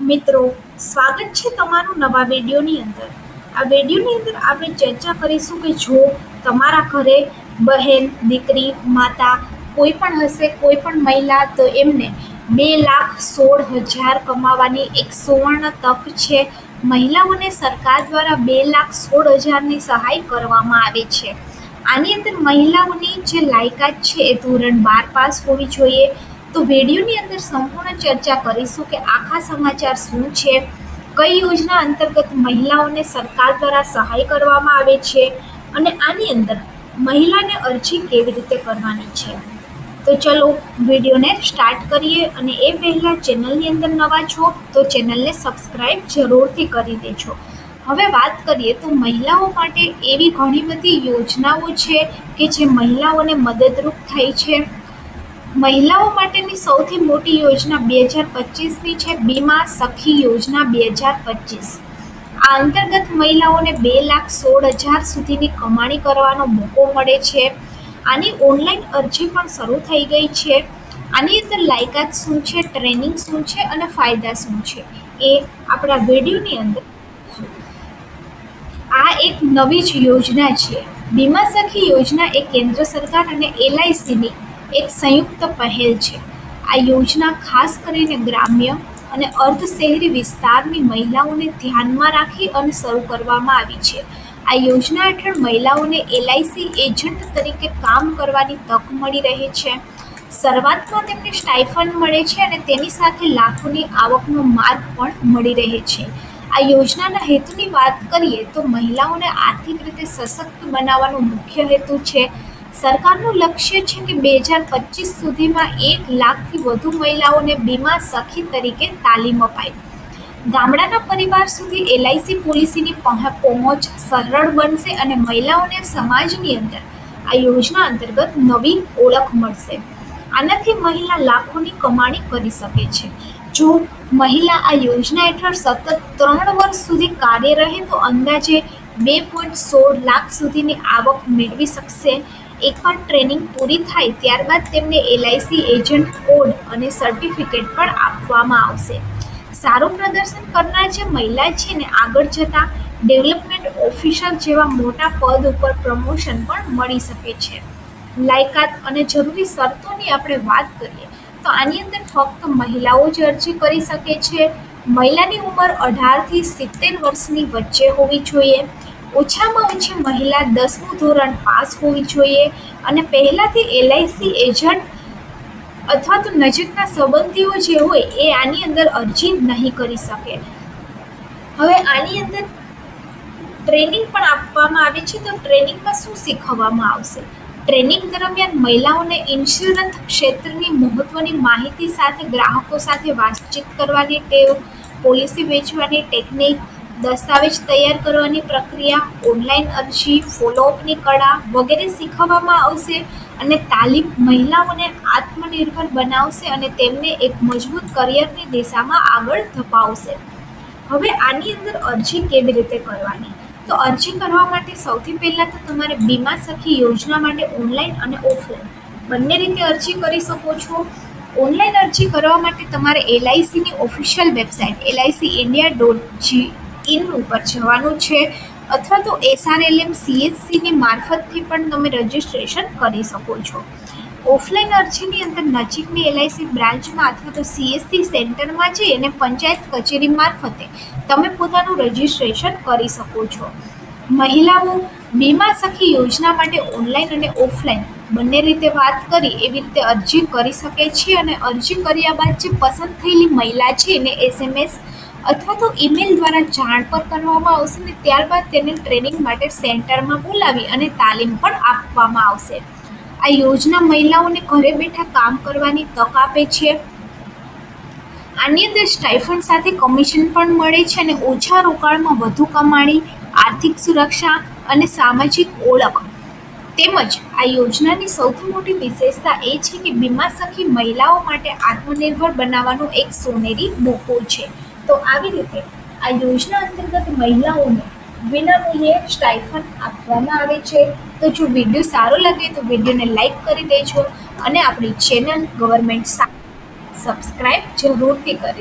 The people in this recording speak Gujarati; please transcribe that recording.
મિત્રો, સ્વાગત છે તમારું નવા વિડીયોની અંદર. આ વિડીયોની અંદર આપણે ચર્ચા કરીશું કે જો તમારા ઘરે બહેન, દીકરી, માતા કોઈ પણ હશે, કોઈ પણ મહિલા, તો એમને 2,16,000 કમાવાની એક સુવર્ણ તક છે. મહિલાઓને સરકાર દ્વારા 2,16,000ની સહાય કરવામાં આવે છે. આની અંદર મહિલાઓની જે લાયકાત છે એ ધોરણ 12 પાસ હોવી જોઈએ. તો વિડીયોની અંદર સંપૂર્ણ ચર્ચા કરીશું કે આખા સમાચાર શું છે, કઈ યોજના અંતર્ગત મહિલાઓને સરકાર દ્વારા સહાય કરવામાં આવે છે અને આની અંદર મહિલાને અરજી કેવી રીતે કરવાની છે. તો ચલો વિડીયોને સ્ટાર્ટ કરીએ. અને એ પહેલાં ચેનલની અંદર નવા છો તો ચેનલને સબસ્ક્રાઈબ જરૂરથી કરી દેજો. હવે વાત કરીએ તો મહિલાઓ માટે એવી ઘણી બધી યોજનાઓ છે કે જે મહિલાઓને મદદરૂપ થાય છે. મહિલાઓ માટેની સૌથી મોટી યોજના 2025ની છે, બીમા સખી યોજના 2025. આ અંતર્ગત મહિલાઓને 2,16,000 સુધીની કમાણી કરવાનો મોકો મળે છે. આની ઓનલાઈન અરજી પણ શરૂ થઈ ગઈ છે. આની અંદર લાયકાત શું છે, ટ્રેનિંગ શું છે અને ફાયદા શું છે એ આપણા વિડીયોની અંદર. આ એક નવી જ યોજના છે. બીમા સખી યોજના એ કેન્દ્ર સરકાર અને LICની એક સંયુક્ત પહેલ છે. આ યોજના ખાસ કરીને ગ્રામ્ય અને અર્ધ શહેરી વિસ્તારની મહિલાઓને ધ્યાનમાં રાખી અને શરૂ કરવામાં આવી છે. આ યોજના હેઠળ મહિલાઓને LIC એજન્ટ તરીકે કામ કરવાની તક મળી રહે છે. શરૂઆતમાં તેમને સ્ટાઇફન્ડ મળે છે અને તેની સાથે લાખોની આવકનો માર્ગ પણ મળી રહે છે. આ યોજનાના હેતુની વાત કરીએ તો મહિલાઓને આર્થિક રીતે સશક્ત બનાવવાનો મુખ્ય હેતુ છે. સરકારનું લક્ષ્ય છે કે 2025 સુધીમાં 1 લાખથી વધુ મહિલાઓને બીમા સખી તરીકે તાલીમ અપાય. ગામડાના પરિવાર સુધી LIC પોલિસીની પહોંચ સરળ બનશે અને મહિલાઓને સમાજની અંદર આ યોજના અંતર્ગત નવી ઓળખ મળશે. આનાથી મહિલા લાખોની કમાણી કરી શકે છે. જો મહિલા આ યોજના હેઠળ સતત 3 વર્ષ સુધી કાર્ય રહે તો અંદાજે 2.16 લાખ સુધીની આવક મેળવી શકશે. એકવાર ટ્રેનિંગ પૂરી થાય ત્યારબાદ તેમને LIC એજન્ટ કોડ અને સર્ટિફિકેટ પણ આપવામાં આવશે. સારું પ્રદર્શન કરનાર જે મહિલા છે ને આગળ જતાં ડેવલપમેન્ટ ઓફિસર જેવા મોટા પદ ઉપર પ્રમોશન પણ મળી શકે છે. લાયકાત અને જરૂરી શરતોની આપણે વાત કરીએ તો આની અંદર ફક્ત મહિલાઓ જ અરજી કરી શકે છે. મહિલાની ઉંમર 18થી 70 વર્ષની વચ્ચે હોવી જોઈએ. ઓછામાં ઓછી મહિલા 10મું ધોરણ પાસ હોવી જોઈએ અને પહેલાંથી LIC એજન્ટ અથવા તો નજીકના સંબંધીઓ જે હોય એ આની અંદર અરજી નહીં કરી શકે. હવે આની અંદર ટ્રેનિંગ પણ આપવામાં આવે છે. તો ટ્રેનિંગમાં શું શીખવવામાં આવશે? ટ્રેનિંગ દરમિયાન મહિલાઓને ઇન્સ્યોરન્સ ક્ષેત્રની મહત્વની માહિતી સાથે ગ્રાહકો સાથે વાતચીત કરવાની ટેવ, પોલિસી વેચવાની ટેકનિક, દસ્તાવેજ તૈયાર કરવાની પ્રક્રિયા, ઓનલાઈન અરજી, ફોલોઅપની કળા વગેરે શીખવવામાં આવશે. અને તાલીમ મહિલાઓને આત્મનિર્ભર બનાવશે અને તેમને એક મજબૂત કરિયરની દિશામાં આગળ ધપાવશે. હવે આની અંદર અરજી કેવી રીતે કરવાની? તો અરજી કરવા માટે સૌથી પહેલાં તો તમારે બીમા સખી યોજના માટે ઓનલાઈન અને ઓફલાઈન બંને રીતે અરજી કરી શકો છો. ઓનલાઈન અરજી કરવા માટે તમારે LICની ઓફિશિયલ વેબસાઇટ LICindia.in ઉપર જવાનું છે અથવા તો SRLM CHCની મારફતથી પણ તમે રજિસ્ટ્રેશન કરી શકો છો. ઓફલાઈન અરજીની અંદર નજીકની LIC બ્રાન્ચમાં અથવા તો CHC સેન્ટરમાં જઈ અને પંચાયત કચેરી મારફતે તમે પોતાનું રજિસ્ટ્રેશન કરી શકો છો. મહિલાઓ બીમા સખી યોજના માટે ઓનલાઈન અને ઓફલાઈન બંને રીતે વાત કરી એવી રીતે અરજી કરી શકે છે. અને અરજી કર્યા બાદ જે પસંદ થયેલી મહિલા છે એને SMS અથવા તો ઈમેલ દ્વારા જાણ પર કરવામાં આવશે ને ત્યારબાદ તેને ટ્રેનિંગ માટે સેન્ટરમાં બોલાવી અને તાલીમ પણ આપવામાં આવશે. આ યોજના મહિલાઓને ઘરે બેઠા કામ કરવાની તક આપે છે. આની અંદર સ્ટાઇફન્ડ સાથે કમિશન પણ મળે છે અને ઓછા રોકાણમાં વધુ કમાણી, આર્થિક સુરક્ષા અને સામાજિક ઓળખ. તેમજ આ યોજનાની સૌથી મોટી વિશેષતા એ છે કે બીમા સખી મહિલાઓ માટે આત્મનિર્ભર બનાવવાનો એક સોનેરી મોકો છે. તો આવી રીતે આ યોજના અંતર્ગત મહિલાઓને વિનામૂલ્યે સ્ટાઇફન્ડ આપવામાં આવે છે. તો જો વિડીયો સારો લાગે તો વિડીયોને લાઈક કરી દેજો અને આપણી ચેનલ ગવર્મેન્ટ સબસ્ક્રાઈબ જરૂરથી કરી